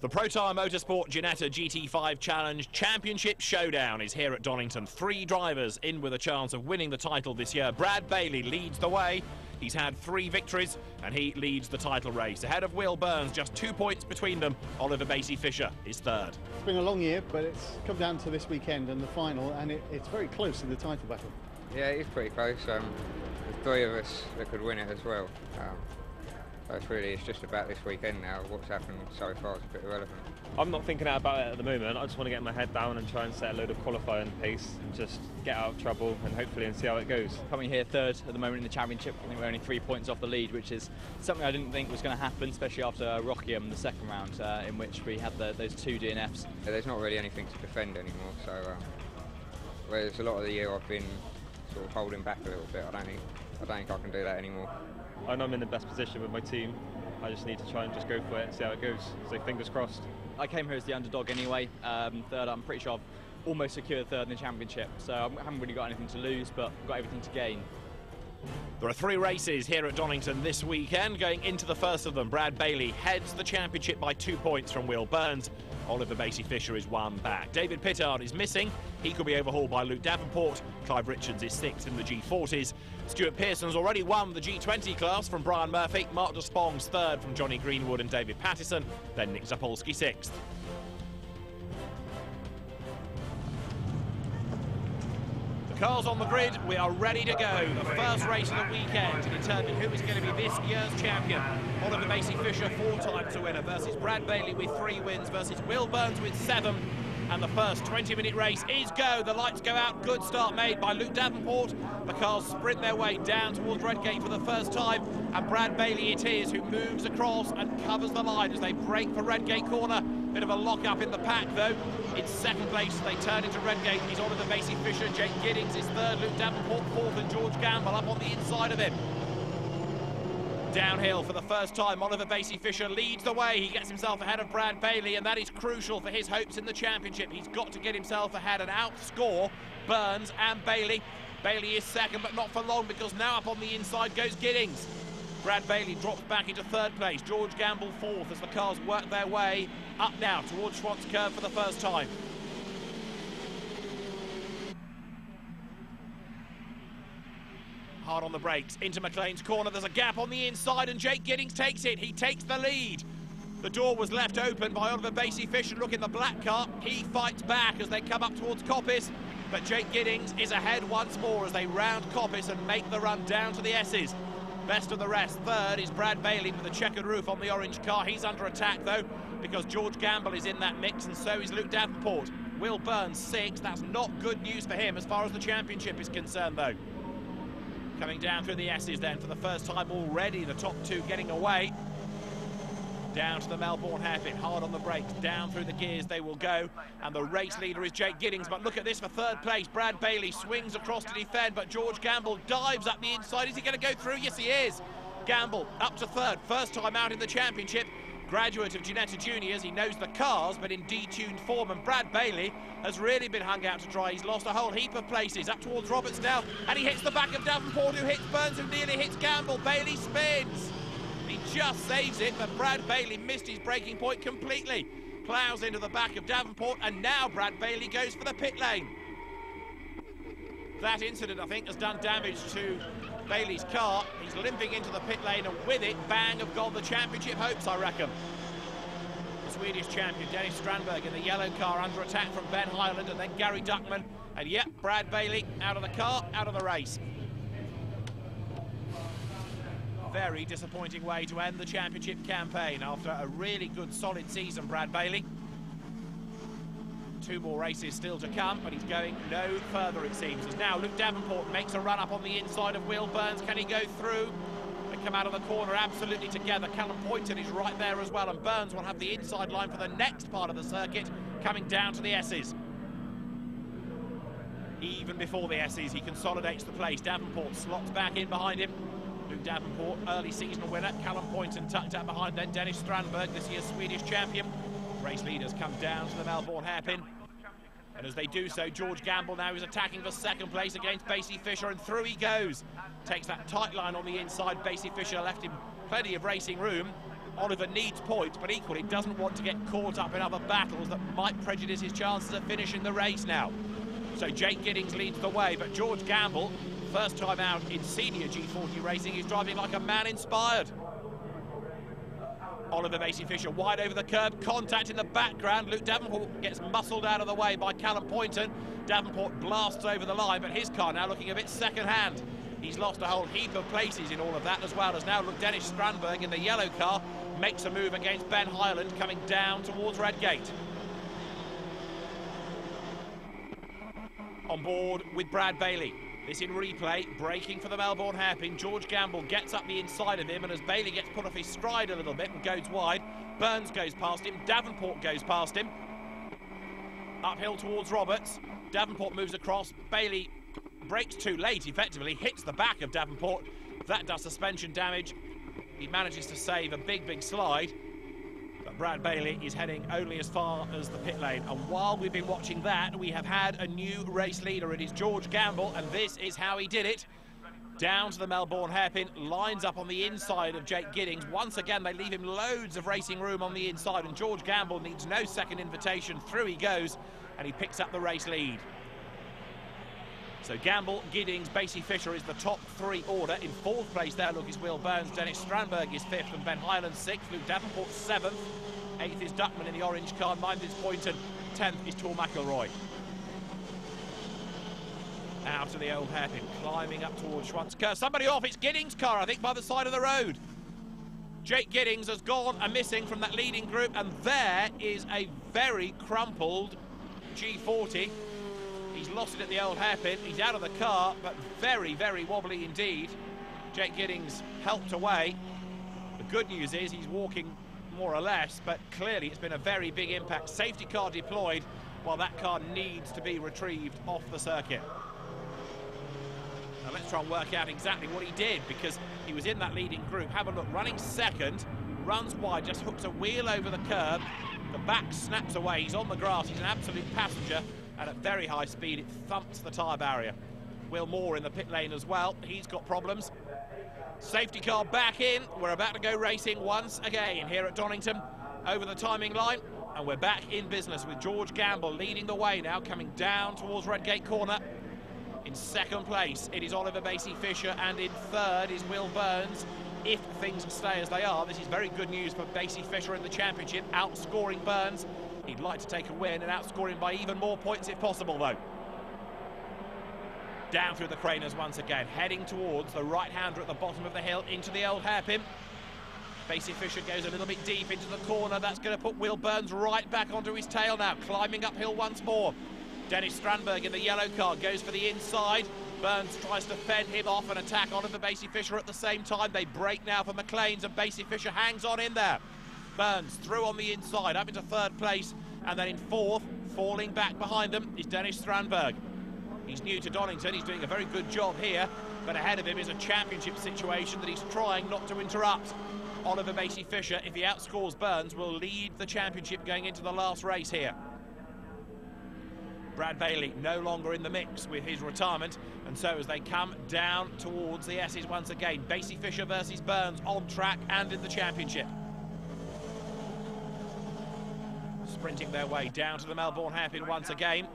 The Protyre Motorsport Ginetta GT5 Challenge Championship Showdown is here at Donington. 3 drivers in with a chance of winning the title this year. Brad Bailey leads the way. He's had 3 victories and he leads the title race. Ahead of Will Burns, just 2 points between them. Oliver Basie-Fisher is third. It's been a long year, but it's come down to this weekend and the final, and it's very close in the title battle. Yeah, it is pretty close. There's 3 of us that could win it as well. So it's just about this weekend now. What's happened so far is a bit irrelevant. I'm not thinking about it at the moment. I just want to get my head down and try and set a load of qualifying pace and just get out of trouble and hopefully see how it goes. Coming here third at the moment in the championship, I think we're only 3 points off the lead, which is something I didn't think was going to happen, especially after Rockium, the second round, in which we had those 2 DNFs. Yeah, there's not really anything to defend anymore, so whereas a lot of the year I've been sort of holding back a little bit, I don't think I can do that anymore. I know I'm in the best position with my team. I just need to try and just go for it and see how it goes. So fingers crossed. I came here as the underdog anyway. Third, I'm pretty sure I've almost secured third in the championship. So I haven't really got anything to lose, but I've got everything to gain. There are 3 races here at Donington this weekend. Going into the first of them, Brad Bailey heads the championship by 2 points from Will Burns. Oliver Basie-Fisher is 1 back. David Pittard is missing. He could be overhauled by Luke Davenport. Clive Richards is 6th in the G40s. Stuart Pearson's already won the G20 class from Brian Murphy. Mark Despong's 3rd from Johnny Greenwood and David Pattison. Then Nick Zapolsky 6th. The cars on the grid, we are ready to go. The first race of the weekend to determine who is going to be this year's champion. Oliver Basie-Fisher, 4 times a winner, versus Brad Bailey with 3 wins, versus Will Burns with 7. And the first 20-minute race is go. The lights go out. Good start made by Luke Davenport. The cars sprint their way down towards Redgate for the first time. And Brad Bailey it is who moves across and covers the line as they break for Redgate corner. Bit of a lock-up in the pack, though. In 2nd place as they turn into Redgate is Oliver Basie-Fisher. Jake Giddings is 3rd. Luke Davenport 4th. And George Gamble up on the inside of him. Downhill for the first time, Oliver Basie-Fisher leads the way. He gets himself ahead of Brad Bailey, and that is crucial for his hopes in the championship. He's got to get himself ahead and outscore Burns and Bailey. Bailey is 2nd, but not for long, because now up on the inside goes Giddings. Brad Bailey drops back into 3rd place. George Gamble 4th as the cars work their way up now towards Schwantz Curve for the first time. Hard on the brakes, into McLean's corner. There's a gap on the inside and Jake Giddings takes it. He takes the lead. The door was left open by Oliver Basie-Fisher. Look in the black car. He fights back as they come up towards Coppice. But Jake Giddings is ahead once more as they round Coppice and make the run down to the S's. Best of the rest. 3rd is Brad Bailey with the checkered roof on the orange car. He's under attack though, because George Gamble is in that mix and so is Luke Davenport. Will Burns 6th. That's not good news for him as far as the championship is concerned though. Coming down through the S's then for the first time already, the top 2 getting away. Down to the Melbourne hairpin, hard on the brakes, down through the gears they will go. And the race leader is Jake Giddings, but look at this for 3rd place. Brad Bailey swings across to defend, but George Gamble dives up the inside. Is he going to go through? Yes, he is. Gamble up to 3rd, first time out in the championship. Graduate of Ginetta Juniors, he knows the cars, but in detuned form. And Brad Bailey has really been hung out to dry. He's lost a whole heap of places up towards Roberts now, and he hits the back of Davenport, who hits Burns, who nearly hits Gamble. Bailey spins. He just saves it, but Brad Bailey missed his braking point completely. Ploughs into the back of Davenport, and now Brad Bailey goes for the pit lane. That incident, I think, has done damage to Bailey's car. He's limping into the pit lane, and with it, bang, have gone the championship hopes, I reckon. The Swedish champion, Dennis Strandberg, in the yellow car, under attack from Ben Hyland, and then Gary Duckman. And yep, Brad Bailey out of the car, out of the race. Very disappointing way to end the championship campaign after a really good, solid season, Brad Bailey. 2 more races still to come, but he's going no further, it seems. As now Luke Davenport makes a run up on the inside of Will Burns. Can he go through? They come out of the corner absolutely together. Callum Poynton is right there as well, and Burns will have the inside line for the next part of the circuit, coming down to the S's. Even before the S's, he consolidates the place. Davenport slots back in behind him. Luke Davenport, early seasonal winner. Callum Poynton tucked out behind then. Dennis Strandberg, this year's Swedish champion. Race leaders come down to the Melbourne hairpin. And as they do so, George Gamble now is attacking for second place against Basie Fisher, and through he goes. Takes that tight line on the inside. Basie Fisher left him plenty of racing room. Oliver needs points, but equally doesn't want to get caught up in other battles that might prejudice his chances of finishing the race now. So Jake Giddings leads the way, but George Gamble, first time out in senior G40 racing, is driving like a man inspired. Oliver Basie Fisher wide over the curb, contact in the background. Luke Davenport gets muscled out of the way by Callum Poynton. Davenport blasts over the line, but his car now looking a bit second-hand. He's lost a whole heap of places in all of that, as well as now look Dennis Strandberg in the yellow car makes a move against Ben Hyland coming down towards Redgate. On board with Brad Bailey. This in replay, braking for the Melbourne hairpin. George Gamble gets up the inside of him, and as Bailey gets put off his stride a little bit and goes wide, Burns goes past him, Davenport goes past him. Uphill towards Roberts. Davenport moves across. Bailey brakes too late, effectively, hits the back of Davenport. That does suspension damage. He manages to save a big slide. But Brad Bailey is heading only as far as the pit lane. And while we've been watching that, we have had a new race leader. It is George Gamble, and this is how he did it. Down to the Melbourne hairpin, lines up on the inside of Jake Giddings. Once again, they leave him loads of racing room on the inside, and George Gamble needs no second invitation. Through he goes, and he picks up the race lead. So Gamble, Giddings, Basie Fisher is the top three order. In fourth place there, look, is Will Burns. Dennis Strandberg is fifth, and Ben Hyland sixth. Luke Davenport seventh. Eighth is Duckman in the orange car. Ninth is Poynton. 10th is Tor McElroy. Out of the old hairpin, climbing up towards Schwantz curve. Somebody off, it's Giddings' car, I think, by the side of the road. Jake Giddings has gone missing from that leading group, and there is a very crumpled G40. He's lost it at the old hairpin. He's out of the car, but very wobbly indeed. Jake Giddings helped away. The good news is he's walking more or less, but clearly it's been a very big impact. Safety car deployed while that car needs to be retrieved off the circuit. Now let's try and work out exactly what he did, because he was in that leading group. Have a look, running second, runs wide, just hooks a wheel over the curb. The back snaps away, he's on the grass, he's an absolute passenger. And at very high speed, it thumps the tyre barrier. Will Moore in the pit lane as well. He's got problems. Safety car back in. We're about to go racing once again here at Donington over the timing line. And we're back in business with George Gamble leading the way now, coming down towards Redgate Corner. In second place, it is Oliver Basie Fisher, and in third is Will Burns. If things stay as they are, this is very good news for Basie Fisher in the championship, outscoring Burns. He'd like to take a win and outscore him by even more points if possible, though. Down through the craners once again, heading towards the right-hander at the bottom of the hill into the old hairpin. Basie Fisher goes a little bit deep into the corner. That's going to put Will Burns right back onto his tail now, climbing uphill once more. Dennis Strandberg in the yellow car goes for the inside. Burns tries to fend him off and attack on for Basie Fisher at the same time. They break now for McLean's, and Basie Fisher hangs on in there. Burns through on the inside, up into third place, and then in fourth, falling back behind them, is Dennis Strandberg. He's new to Donington, he's doing a very good job here, but ahead of him is a championship situation that he's trying not to interrupt. Oliver Basie Fisher, if he outscores Burns, will lead the championship going into the last race here. Brad Bailey no longer in the mix with his retirement, and so as they come down towards the S's once again, Basie Fisher versus Burns on track and in the championship. Sprinting their way down to the Melbourne hairpin once again.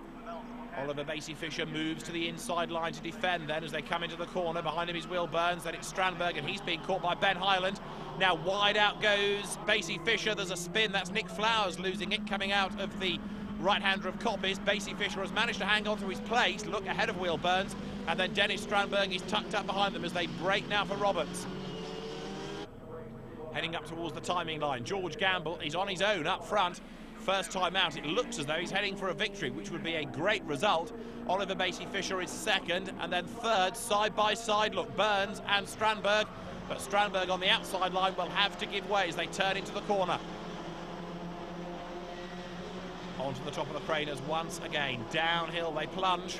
Oliver Basie Fisher moves to the inside line to defend then as they come into the corner. Behind him is Will Burns, then it's Strandberg, and he's being caught by Ben Hyland. Now wide out goes Basie Fisher. There's a spin, that's Nick Flowers losing it, coming out of the right-hander of Coppice. Basie Fisher has managed to hang on to his place, look ahead of Will Burns, and then Dennis Strandberg is tucked up behind them as they break now for Roberts. Heading up towards the timing line, George Gamble is on his own up front. First time out, it looks as though he's heading for a victory, which would be a great result. Oliver Basie Fisher is second, and then third, side by side, look, Burns and Strandberg. But Strandberg on the outside line will have to give way as they turn into the corner. Onto the top of the craners once again, downhill they plunge.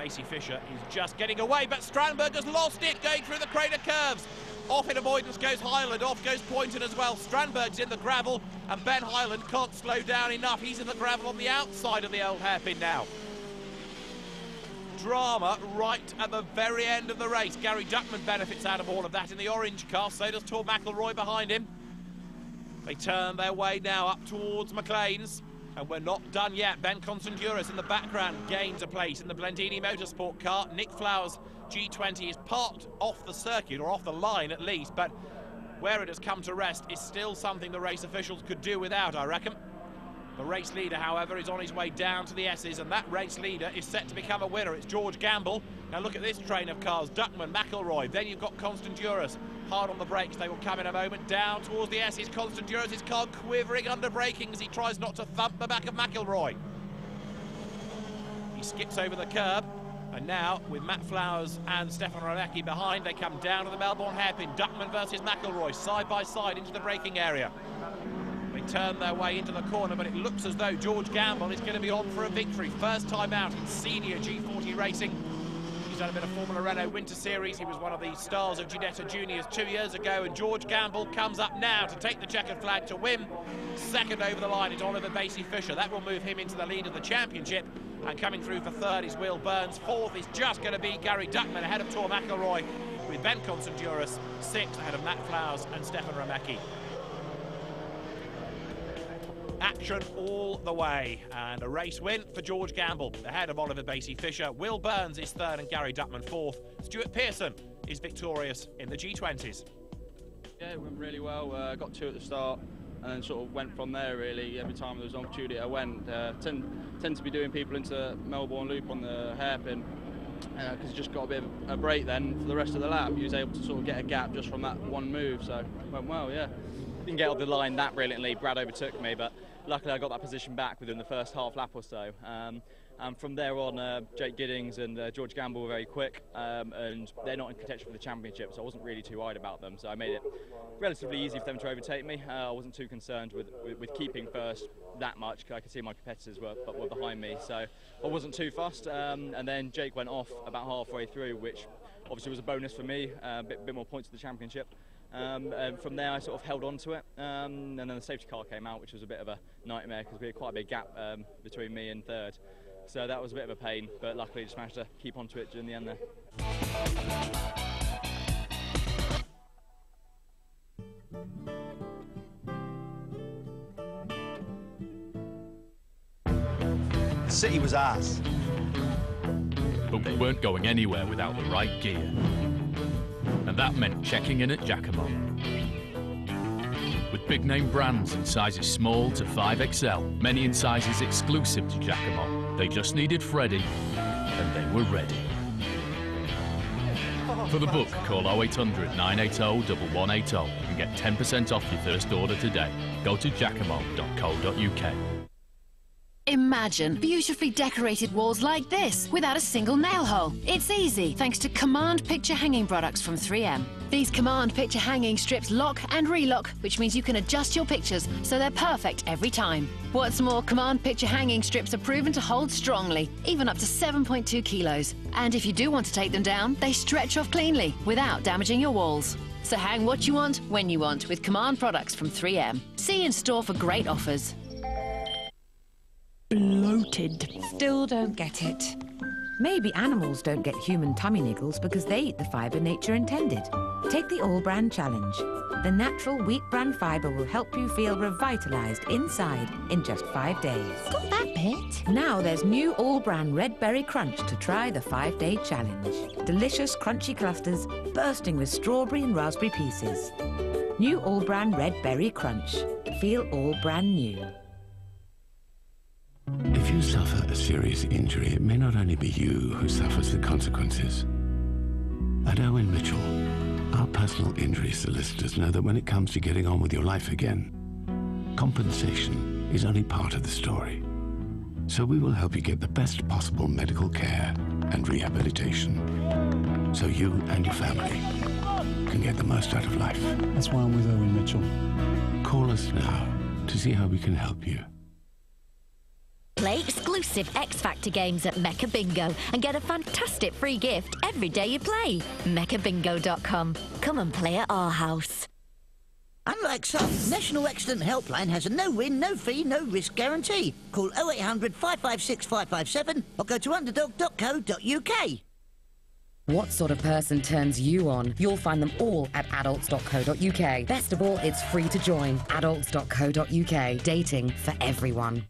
Basie Fisher is just getting away, but Strandberg has lost it going through the crater curves. Off in avoidance goes Hyland, off goes Poynton as well. Strandberg's in the gravel, and Ben Hyland can't slow down enough. He's in the gravel on the outside of the old hairpin now. Drama right at the very end of the race. Gary Duckman benefits out of all of that in the orange car, so does Tor McElroy behind him. They turn their way now up towards McLean's, and we're not done yet. Ben Constanduras in the background gains a place in the Blendini Motorsport car. Nick Flowers' G20 is parked off the circuit, or off the line at least, but where it has come to rest is still something the race officials could do without, I reckon. The race leader, however, is on his way down to the S's, and that race leader is set to become a winner. It's George Gamble. Now look at this train of cars. Duckman, McElroy, then you've got Constanduras. Hard on the brakes, they will come in a moment. Down towards the S's, Constanduras' car quivering under braking as he tries not to thump the back of McElroy. He skips over the curb, and now with Matt Flowers and Stefan Ranecki behind, they come down to the Melbourne hairpin. Duckman versus McElroy, side by side into the braking area. They turn their way into the corner, but it looks as though George Gamble is going to be on for a victory. First time out in senior G40 racing. He's done a bit of Formula Renault Winter Series. He was one of the stars of Ginetta Juniors 2 years ago, and George Gamble comes up now to take the checkered flag to win. Second over the line is Oliver Basie Fisher. That will move him into the lead of the championship. And coming through for third is Will Burns. Fourth is just going to be Gary Duckman ahead of Tor McElroy, with Ben Constanduras sixth ahead of Matt Flowers and Stefan Ranecki. Action all the way, and a race win for George Gamble ahead of Oliver Basie Fisher. Will Burns is third and Gary Duckman fourth. Stuart Pearson is victorious in the G20s. Yeah, it went really well. Got two at the start and then sort of went from there really. Every time there was an opportunity I went. Tend to be doing people into Melbourne Loop on the hairpin because just got a bit of a break then for the rest of the lap. He was able to sort of get a gap just from that one move, so it went well, yeah. Didn't get off the line that brilliantly. Brad overtook me, but luckily I got that position back within the first half lap or so. And from there on, Jake Giddings and George Gamble were very quick, and they're not in contention for the championship, so I wasn't really too worried about them. So I made it relatively easy for them to overtake me. I wasn't too concerned with keeping first that much, because I could see my competitors were behind me, so I wasn't too fussed. And then Jake went off about halfway through, which obviously was a bonus for me, a bit more points to the championship. And from there I sort of held on to it, and then the safety car came out, which was a bit of a nightmare because we had quite a big gap between me and third, so that was a bit of a pain, but luckily just managed to keep on to it during the end there. The city was ours, but we weren't going anywhere without the right gear. And that meant checking in at Giacomo. With big name brands in sizes small to 5XL, many in sizes exclusive to Giacomo, they just needed Freddie, and they were ready. For the book, call 0800 980 1180 and get 10% off your first order today. Go to giacomo.co.uk. Imagine beautifully decorated walls like this without a single nail hole. It's easy thanks to Command Picture Hanging products from 3M. These Command Picture Hanging strips lock and relock, which means you can adjust your pictures so they're perfect every time. What's more, Command Picture Hanging strips are proven to hold strongly, even up to 7.2 kilos. And if you do want to take them down, they stretch off cleanly without damaging your walls. So hang what you want, when you want with Command products from 3M. See you in store for great offers. Bloated. Still don't get it. Maybe animals don't get human tummy niggles because they eat the fibre nature intended. Take the All Bran Challenge. The natural wheat bran fibre will help you feel revitalised inside in just 5 days. Got that bit? Now there's new All Bran Red Berry Crunch to try the 5-day challenge. Delicious crunchy clusters bursting with strawberry and raspberry pieces. New All Bran Red Berry Crunch. Feel all brand new. If you suffer a serious injury, it may not only be you who suffers the consequences. At Owen Mitchell, our personal injury solicitors know that when it comes to getting on with your life again, compensation is only part of the story. So we will help you get the best possible medical care and rehabilitation, so you and your family can get the most out of life. That's why I'm with Owen Mitchell. Call us now to see how we can help you. Play exclusive X Factor games at Mecca Bingo and get a fantastic free gift every day you play. MeccaBingo.com. Come and play at our house. Unlike some, National Accident Helpline has a no-win, no-fee, no-risk guarantee. Call 0800 556 557 or go to underdog.co.uk. What sort of person turns you on? You'll find them all at adults.co.uk. Best of all, it's free to join. Adults.co.uk. Dating for everyone.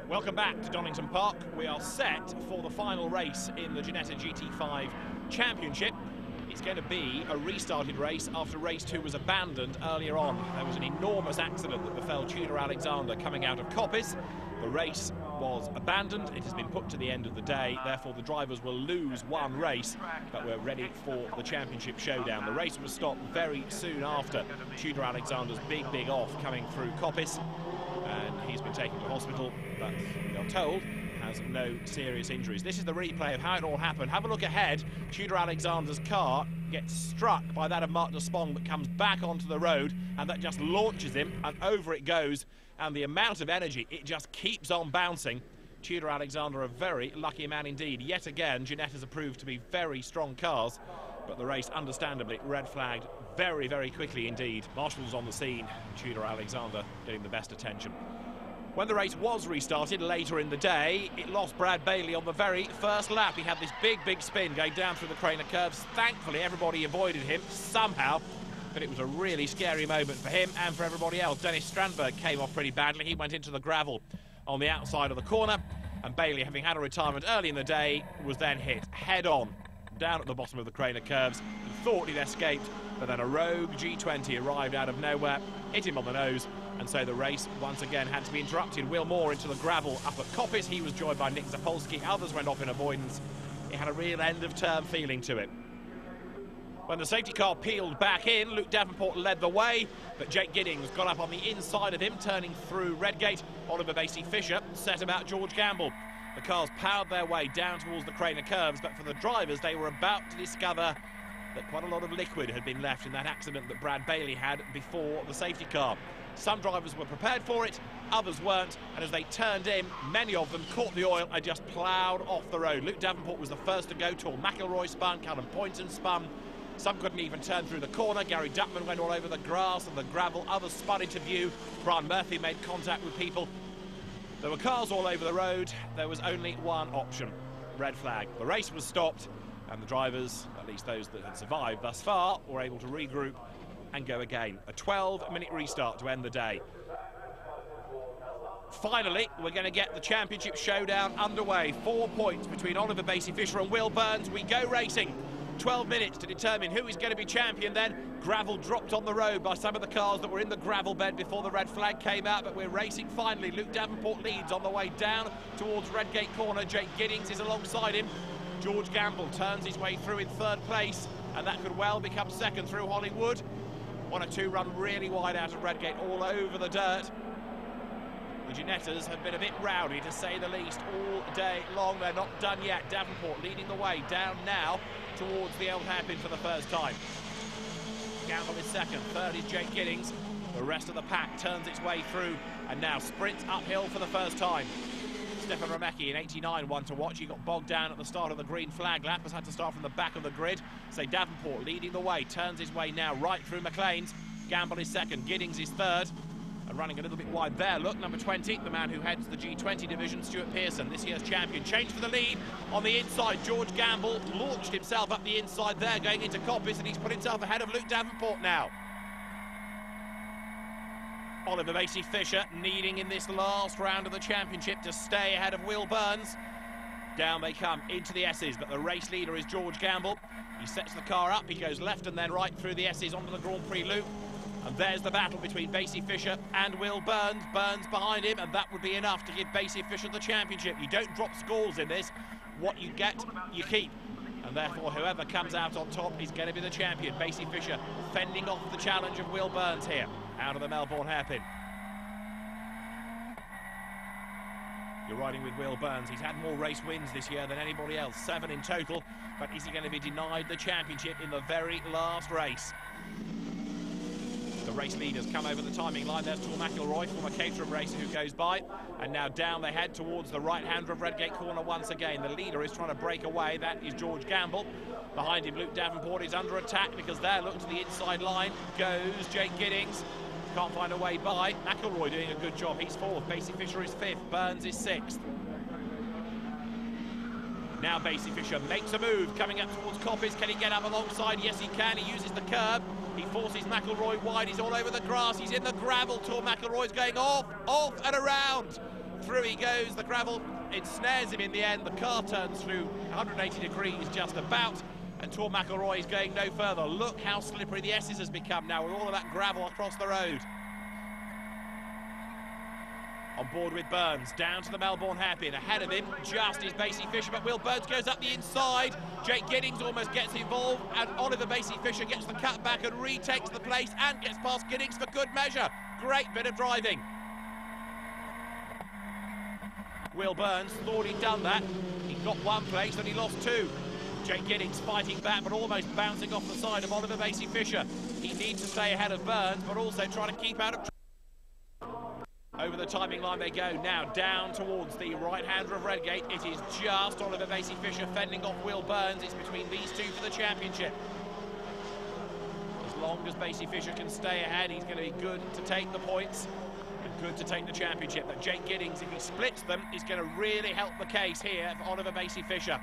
Welcome back to Donington Park. We are set for the final race in the Ginetta GT5 Championship. It's going to be a restarted race after race 2 was abandoned earlier on. There was an enormous accident that befell Tudor Alexander coming out of Coppice. The race was abandoned. It has been put to the end of the day. Therefore, the drivers will lose one race, but we're ready for the championship showdown. The race was stopped very soon after Tudor Alexander's big off coming through Coppice, and he's been taken to hospital, but we are told has no serious injuries. This is the replay of how it all happened. Have a look ahead. Tudor Alexander's car gets struck by that of Mark de Spong, but comes back onto the road, and that just launches him, and over it goes. And the amount of energy, it just keeps on bouncing. Tudor Alexander, a very lucky man indeed. Yet again, Ginetta's have proved to be very strong cars, but the race, understandably, red flagged very quickly indeed. Marshall's on the scene. Tudor Alexander getting the best attention. When the race was restarted later in the day, it lost Brad Bailey on the very first lap. He had this big spin going down through the Craner curves. Thankfully, everybody avoided him somehow, but it was a really scary moment for him and for everybody else. Dennis Strandberg came off pretty badly. He went into the gravel on the outside of the corner, and Bailey, having had a retirement early in the day, was then hit head-on down at the bottom of the Craner curves. He thought he'd escaped, but then a rogue G20 arrived out of nowhere, hit him on the nose, and so the race once again had to be interrupted. Will Moore into the gravel up at Coppice. He was joined by Nick Zapolsky. Others went off in avoidance. It had a real end-of-term feeling to it. When the safety car peeled back in, Luke Davenport led the way, but Jake Giddings got up on the inside of him, turning through Redgate. Oliver Basie-Fisher set about George Gamble. The cars powered their way down towards the Craner curves, but for the drivers, they were about to discover that quite a lot of liquid had been left in that accident that Brad Bailey had before the safety car. Some drivers were prepared for it, others weren't, and as they turned in, many of them caught the oil and just ploughed off the road. Luke Davenport was the first to go. Tor McIlroy spun, Callum Poynton spun. Some couldn't even turn through the corner. Gary Duckman went all over the grass and the gravel. Others spun into view. Brian Murphy made contact with people. There were cars all over the road. There was only one option: red flag. The race was stopped, and the drivers, at least those that had survived thus far, were able to regroup and go again. A 12-minute restart to end the day. Finally, we're going to get the championship showdown underway. 4 points between Oliver Basie-Fisher and Will Burns. We go racing. 12 minutes to determine who is going to be champion then. Gravel dropped on the road by some of the cars that were in the gravel bed before the red flag came out, but we're racing finally. Luke Davenport leads on the way down towards Redgate Corner. Jake Giddings is alongside him. George Gamble turns his way through in third place, and that could well become second through Hollywood. 1 or 2 run really wide out of Redgate, all over the dirt. The Ginettas have been a bit rowdy, to say the least, all day long. They're not done yet. Davenport leading the way down now towards the old hairpin for the first time. Gamble is second, third is Jake Giddings. The rest of the pack turns its way through and now sprints uphill for the first time. Stefan Remecki in 89, one to watch. He got bogged down at the start of the green flag lap, has had to start from the back of the grid. So Davenport leading the way, turns his way now right through McLean's. Gamble is second, Giddings is third. And running a little bit wide there, look, number 20, the man who heads the G20 division, Stuart Pearson, this year's champion. Change for the lead on the inside. George Gamble launched himself up the inside there, going into Coppice, and he's put himself ahead of Luke Davenport now. Oliver Basie-Fisher needing in this last round of the championship to stay ahead of Will Burns. Down they come into the S's, but the race leader is George Gamble. He sets the car up, he goes left and then right through the S's onto the Grand Prix loop. And there's the battle between Basie-Fisher and Will Burns. Burns behind him, and that would be enough to give Basie-Fisher the championship. You don't drop scores in this. What you get, you keep. And therefore, whoever comes out on top is going to be the champion. Basie-Fisher fending off the challenge of Will Burns here, out of the Melbourne hairpin. You're riding with Will Burns. He's had more race wins this year than anybody else, 7 in total, but is he going to be denied the championship in the very last race? The race leaders come over the timing line. There's Tor McIlroy, former Caterham racer, who goes by, and now down they head towards the right-hander of Redgate Corner once again. The leader is trying to break away. That is George Gamble. Behind him, Luke Davenport is under attack because there, look to the inside line, goes Jake Giddings. Can't find a way by. McIlroy doing a good job. He's 4th. Basie Fisher is 5th. Burns is 6th. Now Basie Fisher makes a move, coming up towards Coppice. Can he get up alongside? Yes, he can. He uses the curb. He forces McIlroy wide. He's all over the grass. He's in the gravel. Tor McIlroy's going off and around. Through he goes. The gravel ensnares him in the end. The car turns through 180 degrees just about. And Tor McIlroy is going no further. Look how slippery the S's has become now with all of that gravel across the road. On board with Burns, down to the Melbourne hairpin. Ahead of him, just is Basie Fisher, but Will Burns goes up the inside. Jake Giddings almost gets involved, and Oliver Basie Fisher gets the cut back and retakes the place and gets past Giddings for good measure. Great bit of driving. Will Burns thought he'd done that. He got 1 place, then he lost 2. Jake Giddings fighting back, but almost bouncing off the side of Oliver Basie Fisher. He needs to stay ahead of Burns, but also trying to keep out of trouble. Over the timing line they go, now down towards the right-hander of Redgate. It is just Oliver Basie Fisher fending off Will Burns. It's between these two for the championship. As long as Basie Fisher can stay ahead, he's going to be good to take the points and good to take the championship. But Jake Giddings, if he splits them, is going to really help the case here for Oliver Basie Fisher.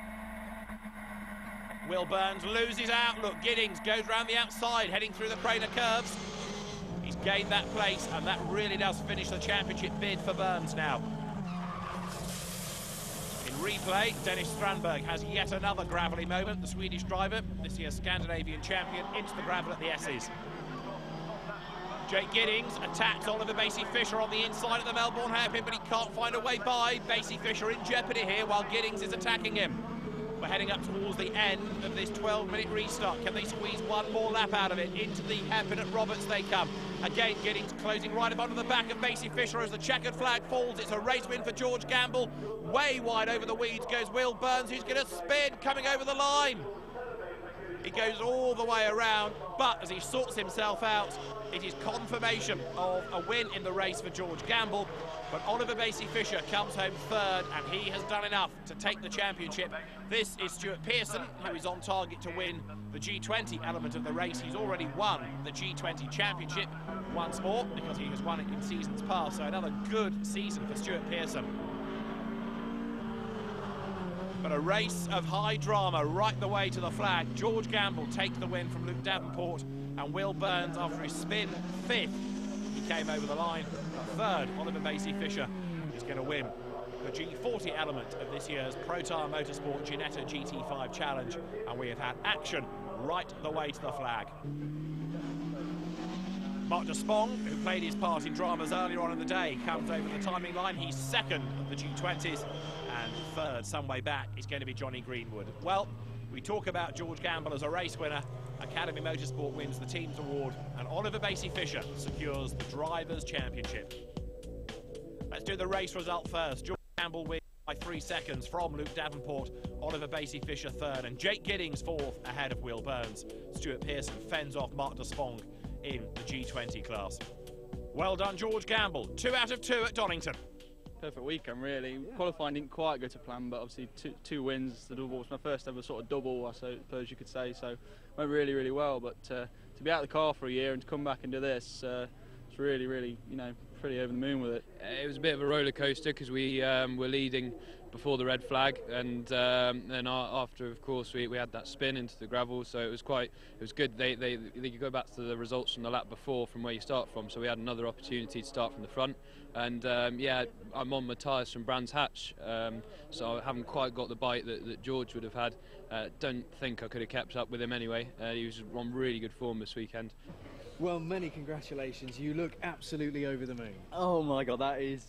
Will Burns loses out. Look, Giddings goes round the outside, heading through the Craner curves. He's gained that place, and that really does finish the championship bid for Burns now. In replay, Dennis Strandberg has yet another gravelly moment. The Swedish driver, this year's Scandinavian champion, into the gravel at the S's. Jake Giddings attacks Oliver Basie Fisher on the inside of the Melbourne hairpin, but he can't find a way by. Basie Fisher in jeopardy here while Giddings is attacking him. We're heading up towards the end of this 12-minute restart. Can they squeeze one more lap out of it? Into the hairpin at Roberts they come. Again, Giddings closing right up onto the back of Basie Fisher as the checkered flag falls. It's a race win for George Gamble. Way wide over the weeds goes Will Burns, who's going to spin, coming over the line. He goes all the way around, but as he sorts himself out, it is confirmation of a win in the race for George Gamble. But Oliver Basie Fisher comes home 3rd, and he has done enough to take the championship. This is Stuart Pearson, who is on target to win the G20 element of the race. He's already won the G20 championship once more because he has won it in seasons past. So another good season for Stuart Pearson. But a race of high drama right the way to the flag. George Gamble takes the win from Luke Davenport, and Will Burns, after his spin, 5th. He came over the line. But 3rd, Oliver Basie Fisher is going to win the G40 element of this year's Protyre Motorsport Ginetta GT5 Challenge, and we have had action right the way to the flag. Mark de Spong, who played his part in dramas earlier on in the day, comes over the timing line. He's 2nd of the G20s, and 3rd, some way back, is going to be Johnny Greenwood. Well, we talk about George Gamble as a race winner. Academy Motorsport wins the team's award, and Oliver Basie Fisher secures the Drivers' Championship. Let's do the race result first. George Gamble wins by 3 seconds from Luke Davenport, Oliver Basie Fisher 3rd, and Jake Giddings 4th ahead of Will Burns. Stuart Pearson fends off Mark de Spong in the G20 class. Well done, George Gamble. 2 out of 2 at Donington. Perfect weekend, really. Yeah. Qualifying didn't quite go to plan, but obviously two wins. The double was my first ever sort of double, I suppose you could say. So went really, really well. But to be out of the car for a year and to come back and do this, it's really, really, you know, pretty over the moon with it. It was a bit of a roller coaster because we were leading before the red flag, and then after, of course, we had that spin into the gravel, so it was good. They could go back to the results from the lap before, from where you start from, so we had another opportunity to start from the front. And yeah, I'm on my tyres from Brands Hatch, so I haven't quite got the bite that George would have had. Don't think I could have kept up with him anyway. He was on really good form this weekend. Well, many congratulations. You look absolutely over the moon. Oh my God, that is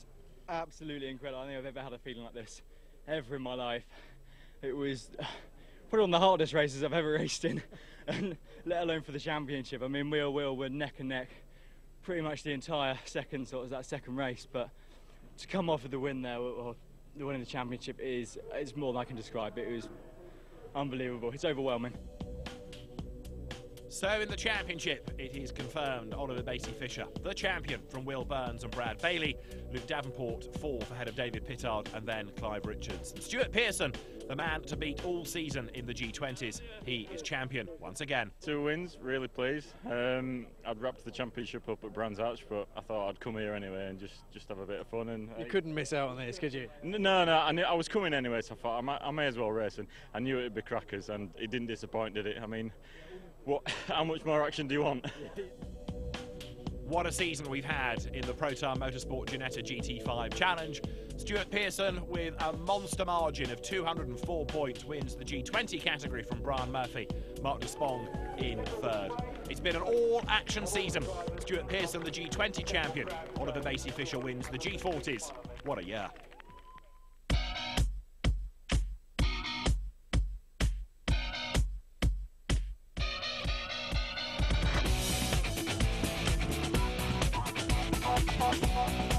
absolutely incredible. I don't think I've ever had a feeling like this ever in my life. It was probably one of the hardest races I've ever raced in, and let alone for the championship. I mean, we were neck and neck pretty much the entire second race, but to come off with the win there, or winning the championship is more than I can describe. It was unbelievable. It's overwhelming. So in the championship, it is confirmed Oliver Basey-Fisher, the champion, from Will Burns and Brad Bailey. Luke Davenport, 4th ahead of David Pittard and then Clive Richards. And Stuart Pearson, the man to beat all season in the G20s. He is champion once again. 2 wins, really pleased. I'd wrapped the championship up at Brands Hatch, but I thought I'd come here anyway and just have a bit of fun. And you couldn't miss out on this, could you? No, I was coming anyway, so I thought I may as well race, and I knew it'd be crackers, and it didn't disappoint, did it? I mean, how much more action do you want? What a season we've had in the Protyre Motorsport Ginetta GT5 Challenge. Stuart Pearson, with a monster margin of 204 points, wins the G20 category from Brian Murphy. Mark Despong in 3rd. It's been an all-action season. Stuart Pearson, the G20 champion. Oliver Basey-Fisher wins the G40s. What a year. Bye.